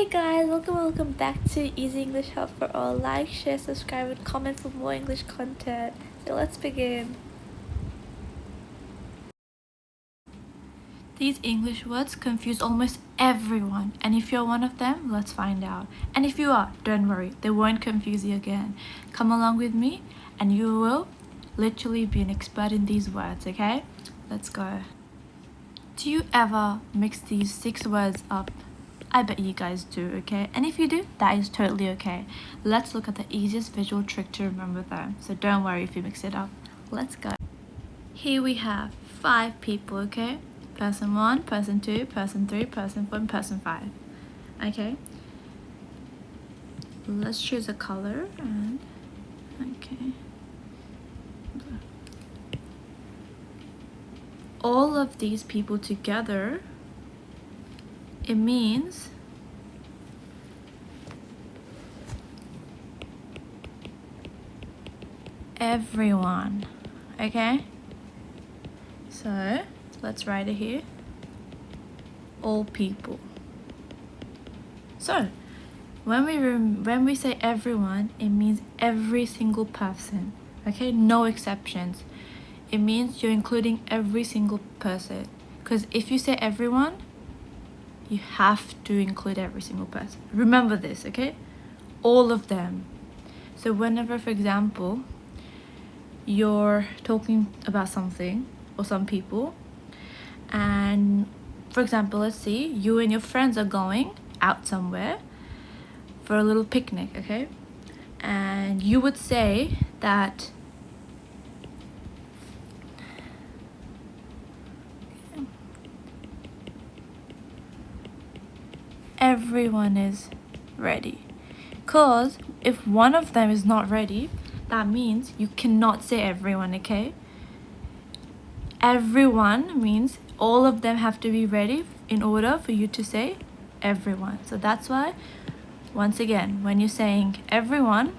guys, welcome back to Easy English Help for All. Like, share, subscribe, and comment for more English content. So let's begin. These English words confuse almost everyone, and if you're one of them, let's find out. And if you are, don't worry, they won't confuse you again. Come along with me and you will literally be an expert in these words, okay? Let's go. Do you ever mix these 6 words up? I bet you guys do, okay? And if you do, that is totally okay. Let's look at the easiest visual trick to remember them. So don't worry if you mix it up. Let's go. Here we have 5 people, okay? Person 1, person 2, person 3, person 4, and person 5. Okay? Let's choose a color and okay. All of these people together, it means everyone, okay? So let's write it here. All people. So when we say everyone, it means every single person, okay? No exceptions. It means you're including every single person. Because if you say everyone, you have to include every single person. Remember this, okay? All of them. So whenever, for example, you're talking about something or some people, and for example, let's see, you and your friends are going out somewhere for a little picnic, okay? And you would say that everyone is ready. Because if one of them is not ready, that means you cannot say everyone, okay? Everyone means all of them have to be ready in order for you to say everyone. So that's why, once again, when you're saying everyone,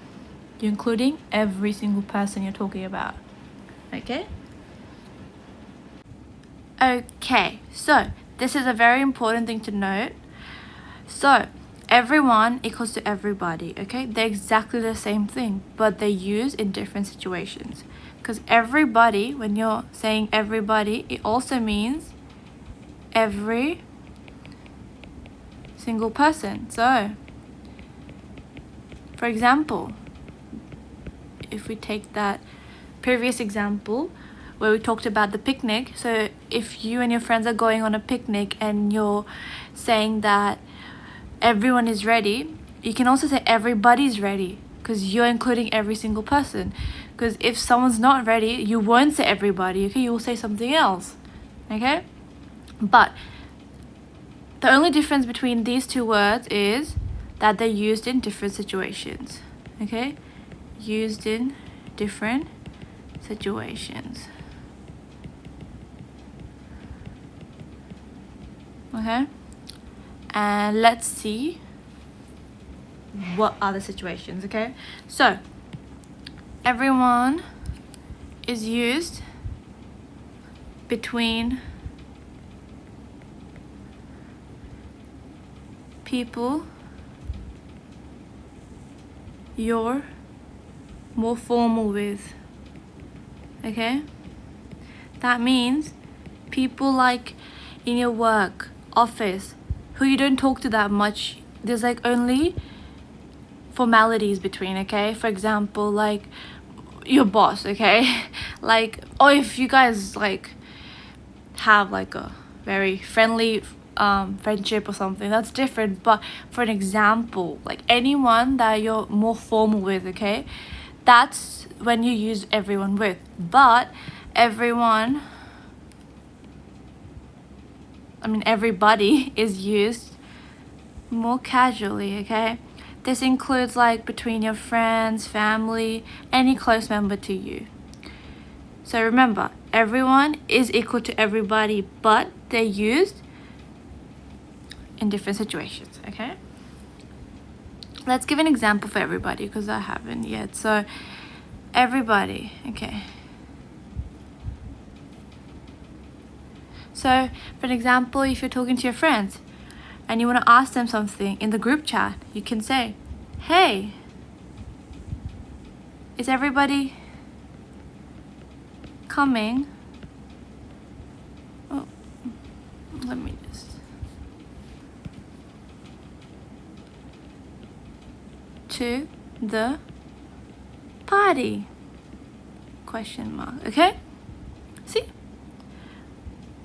you're including every single person you're talking about, okay? Okay, so this is a very important thing to note. So everyone equals to everybody, okay? They're exactly the same thing, but they're used in different situations. Because everybody, when you're saying everybody, it also means every single person. So, for example, if we take that previous example where we talked about the picnic, so if you and your friends are going on a picnic and you're saying that everyone is ready, you can also say everybody's ready, because you're including every single person. Because if someone's not ready, you won't say everybody, okay? You will say something else, okay? But the only difference between these 2 words is that they're used in different situations, okay? Used in different situations, okay? And let's see what are the situations, okay? So everyone is used between people you're more formal with, okay? That means people like in your work, office, who you don't talk to that much. There's like only formalities between, okay? For example, like your boss, okay? Like, or if you guys like have like a very friendly friendship or something, that's different. But for an example, like anyone that you're more formal with, okay? That's when you use everyone with. But everybody is used more casually, okay? This includes like between your friends, family, any close member to you. So remember, everyone is equal to everybody, but they're used in different situations, okay? Let's give an example for everybody because I haven't yet. So everybody, okay. So for an example, if you're talking to your friends and you want to ask them something in the group chat, you can say, hey, is everybody coming? Oh, let me just... to the party? Question mark. Okay? See?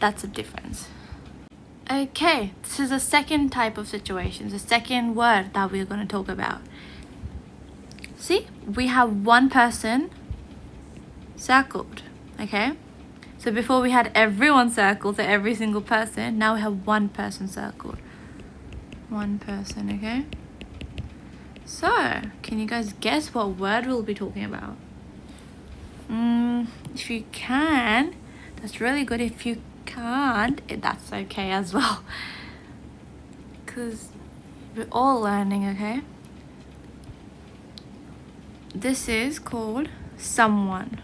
That's a difference. Okay, this is the second type of situation, the second word that we're going to talk about. See, we have one person circled, okay? So before we had everyone circled, so every single person, now we have one person circled. One person, okay? So, can you guys guess what word we'll be talking about? If you can, that's really good. If you can't, that's okay as well. Because we're all learning, okay? This is called someone.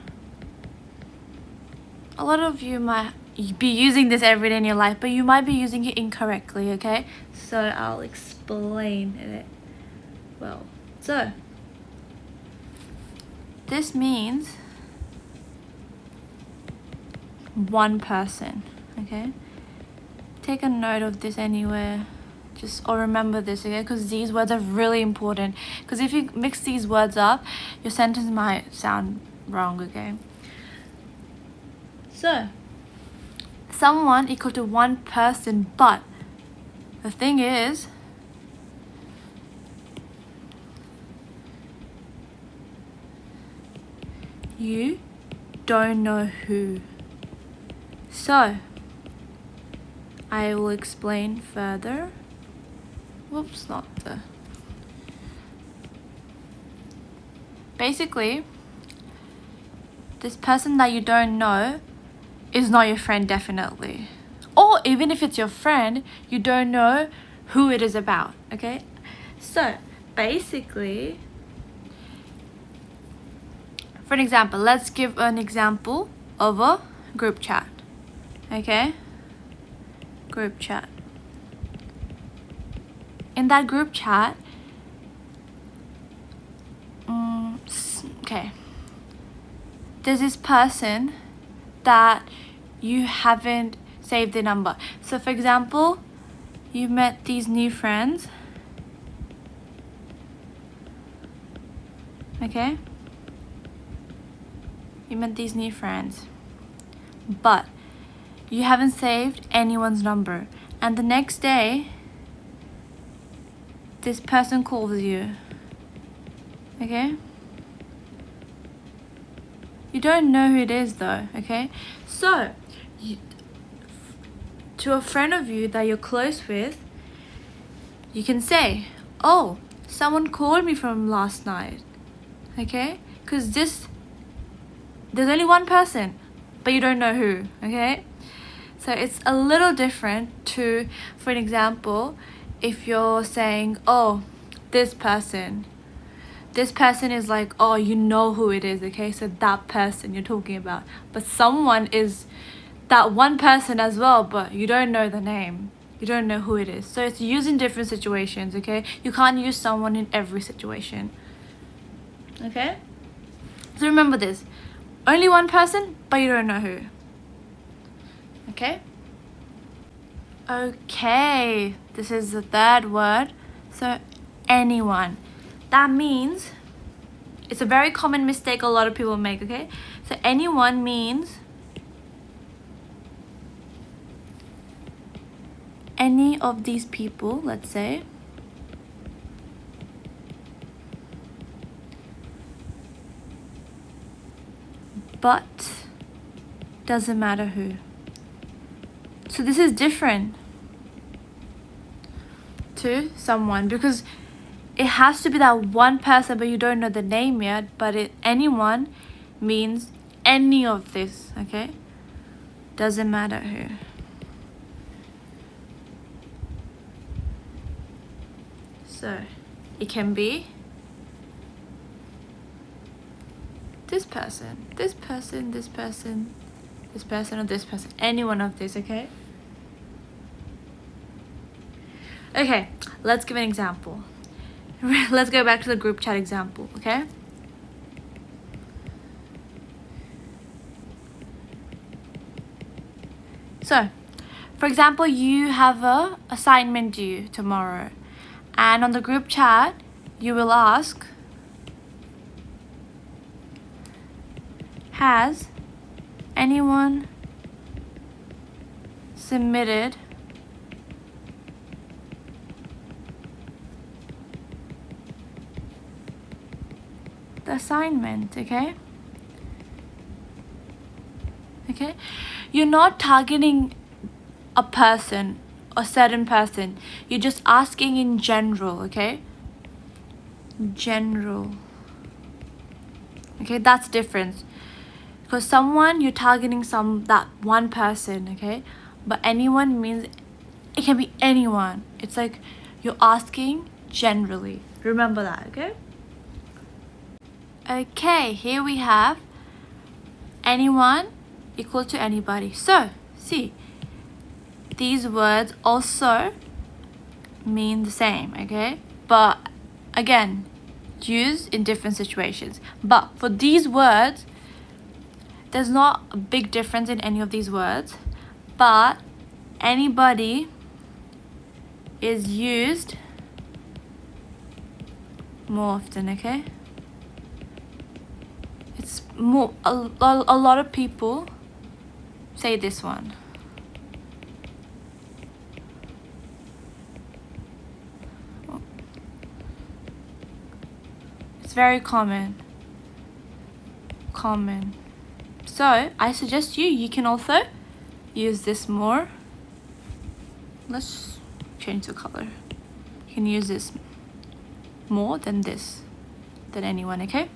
A lot of you might be using this every day in your life, but you might be using it incorrectly, okay? So I'll explain it. Well, so this means one person, okay? Take a note of this anywhere, or remember this, okay? Because these words are really important. Because if you mix these words up, your sentence might sound wrong, okay? So, someone equal to one person, but the thing is, you don't know who. So, I will explain further. Whoops, not the... Basically, this person that you don't know is not your friend, definitely. Or even if it's your friend, you don't know who it is about, okay? So, basically, for an example, let's give an example of a group chat, okay? Group chat. In that group chat, okay, there's this person that you haven't saved their number. So for example, you met these new friends, okay? You met these new friends, but you haven't saved anyone's number. And the next day, this person calls you, okay? You don't know who it is though, okay? So, to a friend of you that you're close with, you can say, oh, someone called me from last night, okay? Because there's only one person, but you don't know who, okay? So it's a little different to, for an example, if you're saying, oh, this person is like, oh, you know who it is, okay? So that person you're talking about. But someone is that one person as well, but you don't know the name. You don't know who it is. So it's used in different situations, okay? You can't use someone in every situation, okay? So remember this. Only one person, but you don't know who. Okay? Okay, this is the third word. So, anyone. That means, it's a very common mistake a lot of people make, okay? So, anyone means any of these people, let's say. But, doesn't matter who. So this is different to someone because it has to be that one person, but you don't know the name yet. But anyone means any of this, okay? Doesn't matter who. So it can be this person, this person, this person, this person, or this person. Any one of this, okay? Okay, let's give an example. Let's go back to the group chat example, okay? So, for example, you have a assignment due tomorrow, and on the group chat, you will ask, has anyone submitted the assignment, okay? Okay, you're not targeting a person, a certain person. You're just asking in general, okay? General. Okay, that's different. Because someone, you're targeting that one person, okay? But anyone means it can be anyone. It's like you're asking generally. Remember that, okay? Okay, here we have anyone equal to anybody. So, see, these words also mean the same, okay? But again, used in different situations. But for these words, there's not a big difference in any of these words, but anybody is used more often, okay? It's more, a lot of people say this one. It's very common. So I suggest you can also use this more. Let's change the color. You can use this more than this, than anyone, okay?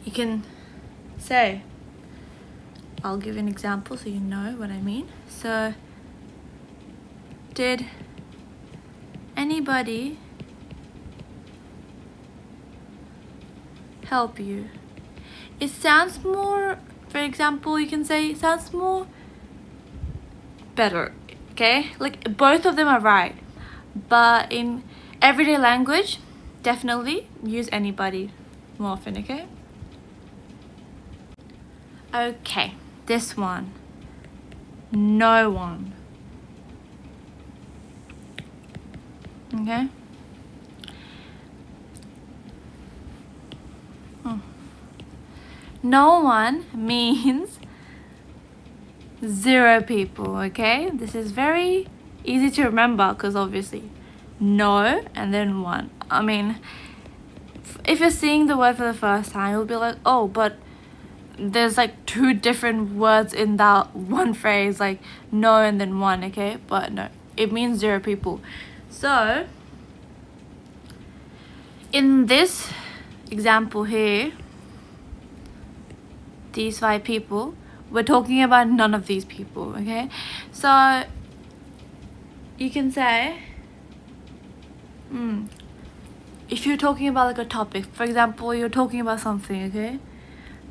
You can say, I'll give an example so you know what I mean. So, did anybody help you? It sounds more, for example, you can say it sounds more better, okay? Like both of them are right, but in everyday language, definitely use anybody more often, okay? Okay, this one, no one, okay? No one means 0 people, okay? This is very easy to remember because obviously no and then one. I mean, if you're seeing the word for the first time, you'll be like, oh, but there's like 2 different words in that one phrase, like no and then one, okay? But no, it means 0 people. So in this example here, these 5 people, we're talking about none of these people, okay? So you can say, if you're talking about like a topic, for example, you're talking about something, okay?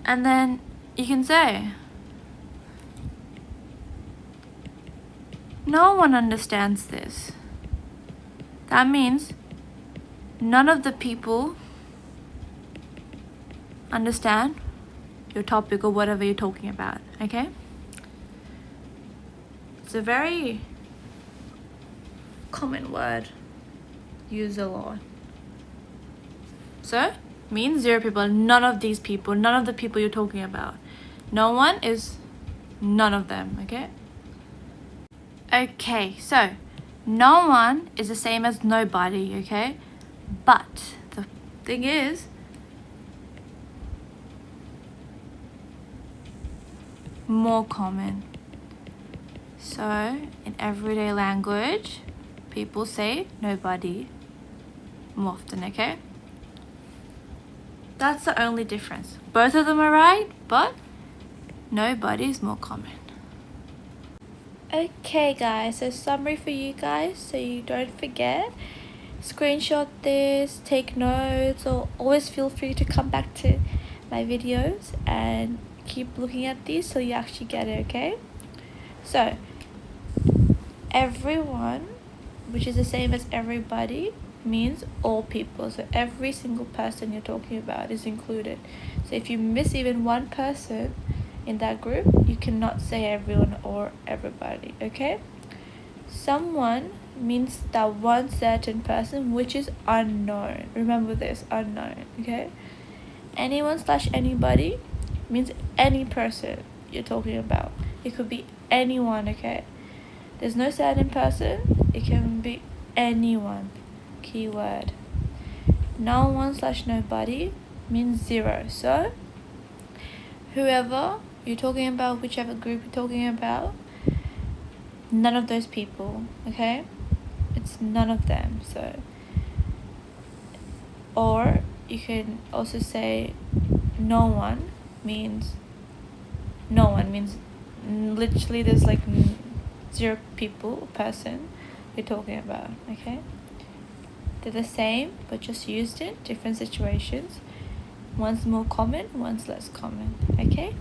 And then you can say, no one understands this. That means none of the people understand your topic or whatever you're talking about, okay? It's a very common word used a lot. So, means 0 people, none of these people, none of the people you're talking about. No one is none of them, okay? Okay, so no one is the same as nobody, okay? But the thing is, more common. So in everyday language, people say nobody more often, okay? That's the only difference. Both of them are right, but nobody is more common. Okay guys, so summary for you guys so you don't forget. Screenshot this, take notes, or always feel free to come back to my videos and keep looking at these so you actually get it, okay? So Everyone, which is the same as everybody, means all people. So every single person you're talking about is included. So if you miss even one person in that group, you cannot say everyone or everybody, okay? Someone means that one certain person which is unknown. Remember this, unknown, okay? Anyone/anybody means any person you're talking about. It could be anyone, okay? There's no certain person, it can be anyone. Keyword. No one/nobody means zero. So whoever you're talking about, whichever group you're talking about, none of those people, okay? It's none of them. So, or you can also say no one means literally there's like zero people, person you're talking about, okay? They're the same but just used in different situations. One's more common, one's less common, okay?